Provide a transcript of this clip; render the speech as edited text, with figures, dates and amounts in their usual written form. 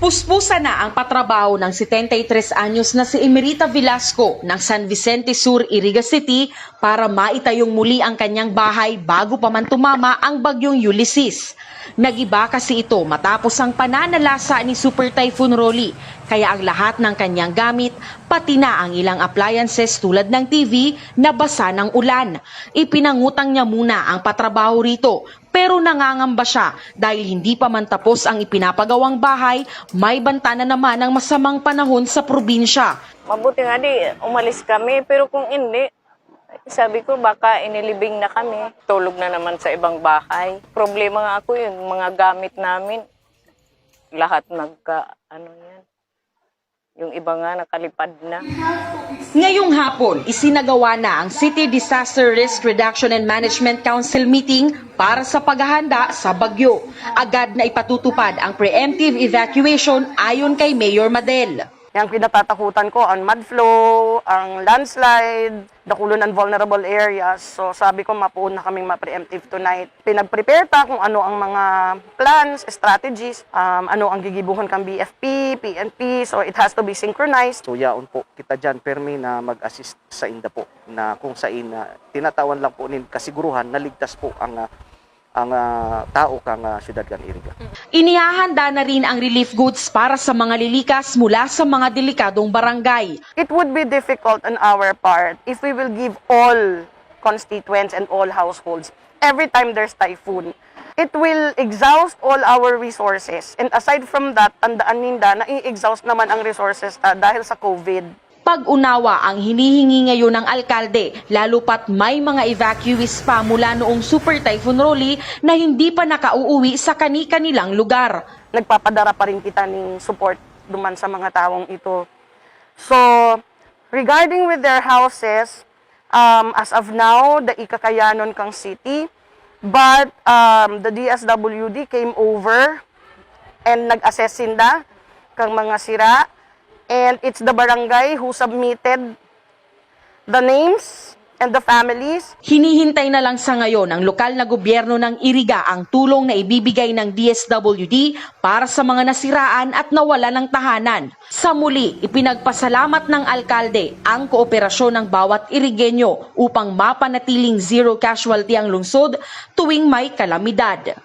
Puspusa na ang patrabaho ng 73 anyos na si Emerita Velasco ng San Vicente Sur, Iriga City para maitayong muli ang kanyang bahay bago pa man tumama ang bagyong Ulysses. Nagiba kasi ito matapos ang pananalasa ni Super Typhoon Rolly, kaya ang lahat ng kanyang gamit, pati na ang ilang appliances tulad ng TV, nabasa ng ulan. Ipinangutang niya muna ang patrabaho rito, pero nangangamba siya dahil hindi pa man tapos ang ipinapagawang bahay, may banta na naman ang masamang panahon sa probinsya. Mabuti nga di, umalis kami, pero kung hindi, sabi ko baka inilibing na kami. Tulog na naman sa ibang bahay. Problema nga ako yun, mga gamit namin, lahat yan. Yung iba nga nakalipad na. Ngayong hapon, isinagawa na ang City Disaster Risk Reduction and Management Council meeting para sa paghahanda sa bagyo. Agad na ipatutupad ang preemptive evacuation ayon kay Mayor Madel. Yung kinatatakutan ko, ang mud flow, ang landslide, dakulo ng vulnerable areas. So sabi ko, mapuuna kaming ma-preemptive tonight. Pinag-prepare ta kung ano ang mga plans, strategies, ano ang gigibuhon kang BFP, PNP. So it has to be synchronized. So yaon po kita dyan, permi na mag-assist sa inda po na kung sain tinatawan lang po nin kasiguruhan na ligtas po ang tao kang syudad kan Iriga. Inihahanda na rin ang relief goods para sa mga lilikas mula sa mga delikadong barangay. It would be difficult on our part if we will give all constituents and all households every time there's typhoon. It will exhaust all our resources. And aside from that, tandaan ninda na i-exhaust naman ang resources dahil sa COVID. Pag-unawa ang hinihingi ngayon ng alkalde, lalo pat may mga evacuees pa mula noong Super Typhoon Rolly na hindi pa nakauuwi sa kani-kanilang lugar. Nagpapadara pa rin kita ng support duman sa mga taong ito. So, regarding with their houses, as of now, the ikakayanon kang city, but the DSWD came over and nag-assess sinda kang mga sira. And it's the barangay who submitted the names and the families. Hinihintay na lang sa ngayon ng lokal na gobyerno ng Iriga ang tulong na ibibigay ng DSWD para sa mga nasiraan at nawala ng tahanan. Sa muli, ipinagpasalamat ng alkalde ang kooperasyon ng bawat Irigenyo upang mapanatiling zero casualty ang lungsod tuwing may kalamidad.